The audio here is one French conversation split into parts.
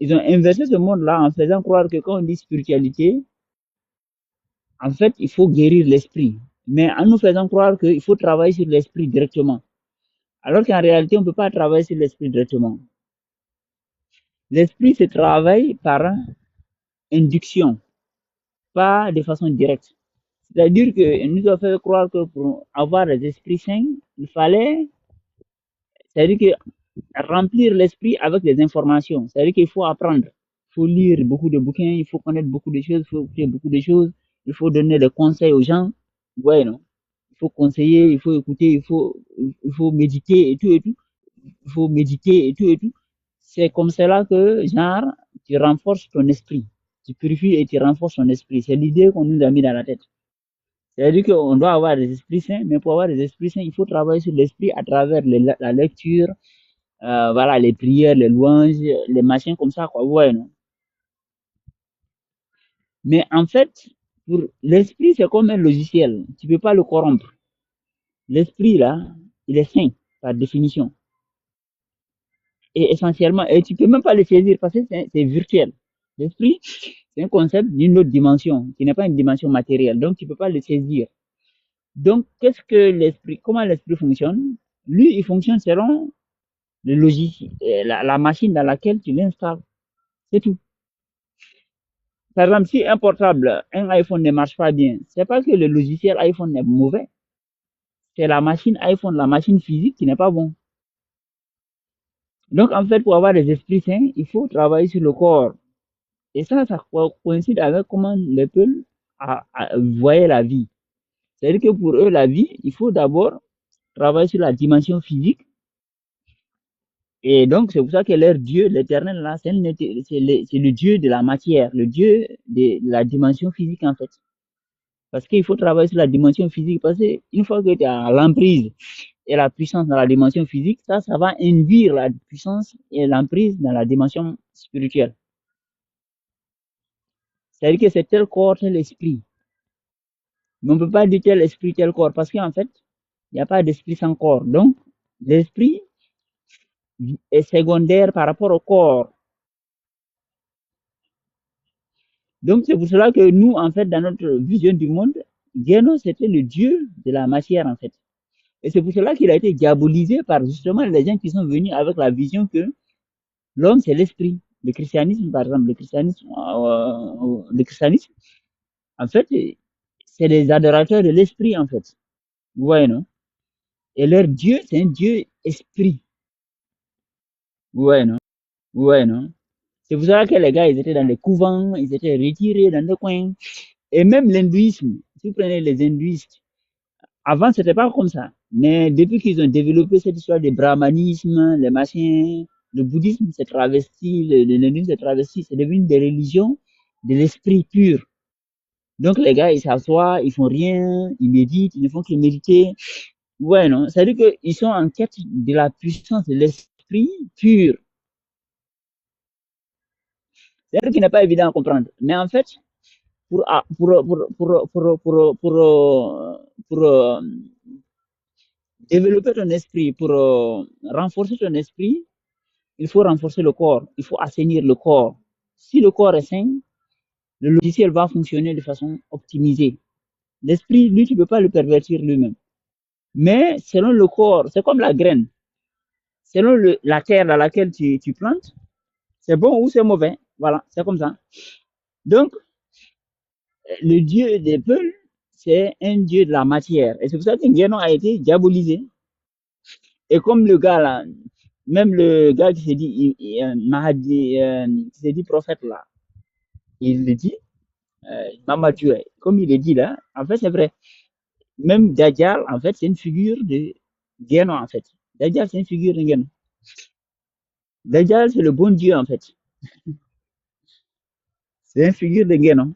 ils ont inversé ce monde-là en faisant croire que quand on dit spiritualité, en fait, il faut guérir l'esprit. Mais en nous faisant croire qu'il faut travailler sur l'esprit directement. Alors qu'en réalité, on ne peut pas travailler sur l'esprit directement. L'esprit se travaille par induction, pas de façon directe. C'est-à-dire que nous avons fait croire que pour avoir des esprits saints, il fallait, c'est-à-dire que remplir l'esprit avec des informations. C'est-à-dire qu'il faut apprendre. Il faut lire beaucoup de bouquins, il faut connaître beaucoup de choses, il faut écouter beaucoup de choses, il faut donner des conseils aux gens. Ouais, non? Il faut conseiller, il faut écouter, il faut méditer et tout et tout. Il faut méditer et tout et tout. C'est comme cela que, genre, tu renforces ton esprit. Tu purifies et tu renforces ton esprit. C'est l'idée qu'on nous a mis dans la tête. C'est-à-dire qu'on doit avoir des esprits saints, mais pour avoir des esprits saints, il faut travailler sur l'esprit à travers la lecture, voilà, les prières, les louanges, les machins comme ça, quoi. Ouais, non? Mais en fait, pour l'esprit, c'est comme un logiciel. Tu peux pas le corrompre. L'esprit, là, il est saint, par définition. Et essentiellement, et tu peux même pas le saisir parce que c'est virtuel. L'esprit, c'est un concept d'une autre dimension, qui n'est pas une dimension matérielle. Donc, tu peux pas le saisir. Donc, qu'est-ce que l'esprit, comment l'esprit fonctionne? Lui, il fonctionne selon le logiciel, la machine dans laquelle tu l'installes. C'est tout. Par exemple, si un portable, un iPhone ne marche pas bien, c'est pas que le logiciel iPhone est mauvais, c'est la machine iPhone, la machine physique qui n'est pas bon. Donc, en fait, pour avoir des esprits sains, il faut travailler sur le corps. Et ça coïncide avec comment les peuples voyaient la vie. C'est-à-dire que pour eux, la vie, il faut d'abord travailler sur la dimension physique. Et donc, c'est pour ça que leur Dieu, l'éternel, là, c'est le Dieu de la matière, le Dieu de la dimension physique, en fait. Parce qu'il faut travailler sur la dimension physique. Parce qu'une fois que tu as l'emprise et la puissance dans la dimension physique, ça va induire la puissance et l'emprise dans la dimension spirituelle. C'est-à-dire que c'est tel corps, tel esprit. Mais on ne peut pas dire tel esprit, tel corps. Parce qu'en fait, il n'y a pas d'esprit sans corps. Donc, l'esprit est secondaire par rapport au corps. Donc, c'est pour cela que nous, en fait, dans notre vision du monde, Géno, c'était le dieu de la matière, en fait. Et c'est pour cela qu'il a été diabolisé par justement les gens qui sont venus avec la vision que l'homme, c'est l'esprit. Le christianisme, par exemple, le christianisme, en fait, c'est des adorateurs de l'esprit, en fait. Vous voyez, non? Et leur Dieu, c'est un Dieu esprit. Vous voyez, non? Vous voyez, non? C'est pour ça que les gars, ils étaient dans les couvents, ils étaient retirés dans des coins. Et même l'hindouisme, si vous prenez les hindouistes, avant, c'était pas comme ça. Mais depuis qu'ils ont développé cette histoire de brahmanisme, les machins, le bouddhisme s'est travesti, l'hindouisme s'est travesti, c'est devenu des religions de l'esprit pur. Donc les gars, ils s'assoient, ils font rien, ils méditent, ils ne font que méditer. Ouais, non? C'est-à-dire qu'ils sont en quête de la puissance de l'esprit pur. C'est-à-dire qu'il n'est pas évident à comprendre. Mais en fait, pour, ah, pour développer ton esprit, pour renforcer ton esprit, il faut renforcer le corps, il faut assainir le corps. Si le corps est sain, le logiciel va fonctionner de façon optimisée. L'esprit, lui, tu ne peux pas le pervertir lui-même. Mais selon le corps, c'est comme la graine. Selon la terre dans laquelle tu plantes, c'est bon ou c'est mauvais. Voilà, c'est comme ça. Donc, le dieu des peuples, c'est un dieu de la matière. Et c'est pour ça que Nguénon a été diabolisé. Et comme le gars là, même le gars qui s'est dit Mahdi, qui s'est dit prophète là, il le dit, Mamadou, comme il le dit là, en fait c'est vrai. Même Dajjal, en fait, c'est une figure de Nguénon en fait. Dajjal, c'est une figure de Nguénon. Dajjal, c'est le bon Dieu en fait. C'est une figure de Nguénon.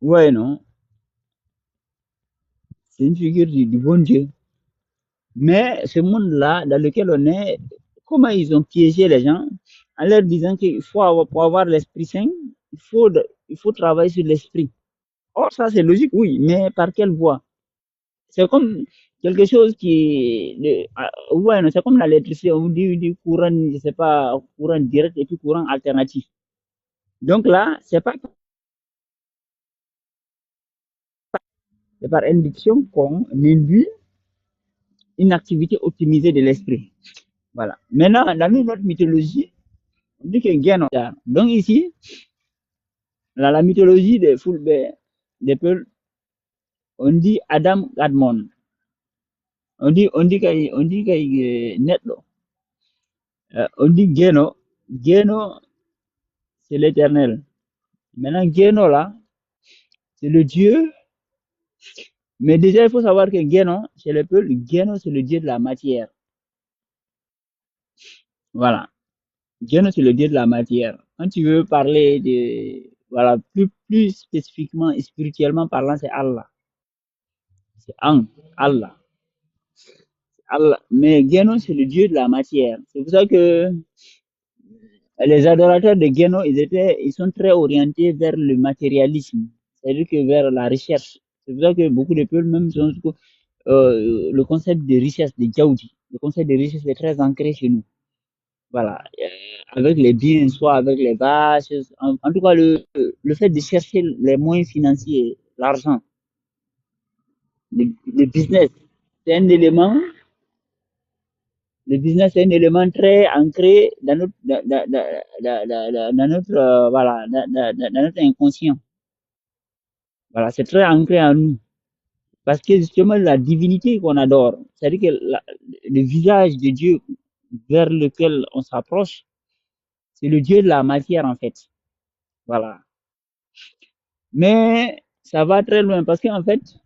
Ouais, non, c'est une figure du bon Dieu. Mais ce monde-là, dans lequel on est, comment ils ont piégé les gens en leur disant qu'il faut avoir, pour avoir l'esprit saint, il faut travailler sur l'esprit. Or, ça, c'est logique, oui, mais par quelle voie? C'est comme quelque chose qui, ouais, c'est comme l'électricité, on dit courant, je sais pas, courant direct et puis courant alternatif. Donc là, c'est par induction qu'on induit une activité optimisée de l'esprit. Voilà. Maintenant, dans notre mythologie, on dit que Guénon. Donc ici, dans la mythologie des peuples, on dit Adam Gadmon. On dit net. On dit Guéno. Guéno, c'est l'éternel. Maintenant, Guéno là, c'est le Dieu. Mais déjà, il faut savoir que Guénon, chez les peuples, Guéno, c'est le Dieu de la matière. Voilà. Dieu, c'est le Dieu de la matière. Quand tu veux parler de, voilà, plus spécifiquement et spirituellement parlant, c'est Allah. C'est Allah. Allah. Mais Guénon, c'est le Dieu de la matière. C'est pour ça que les adorateurs de Guénon, ils sont très orientés vers le matérialisme. C'est-à-dire que vers la recherche. C'est pour ça que beaucoup de peuples, même, le concept de richesse, de Djaoudi, le concept de richesse est très ancré chez nous. Voilà, avec les biens, soit avec les vaches. En tout cas, le fait de chercher les moyens financiers, l'argent, le business, c'est un élément, le business est un élément très ancré dans notre, dans notre, voilà, dans notre inconscient. Voilà, c'est très ancré en nous. Parce que justement, la divinité qu'on adore, c'est-à-dire que le visage de Dieu vers lequel on s'approche, c'est le Dieu de la matière, en fait. Voilà. Mais ça va très loin parce qu'en fait,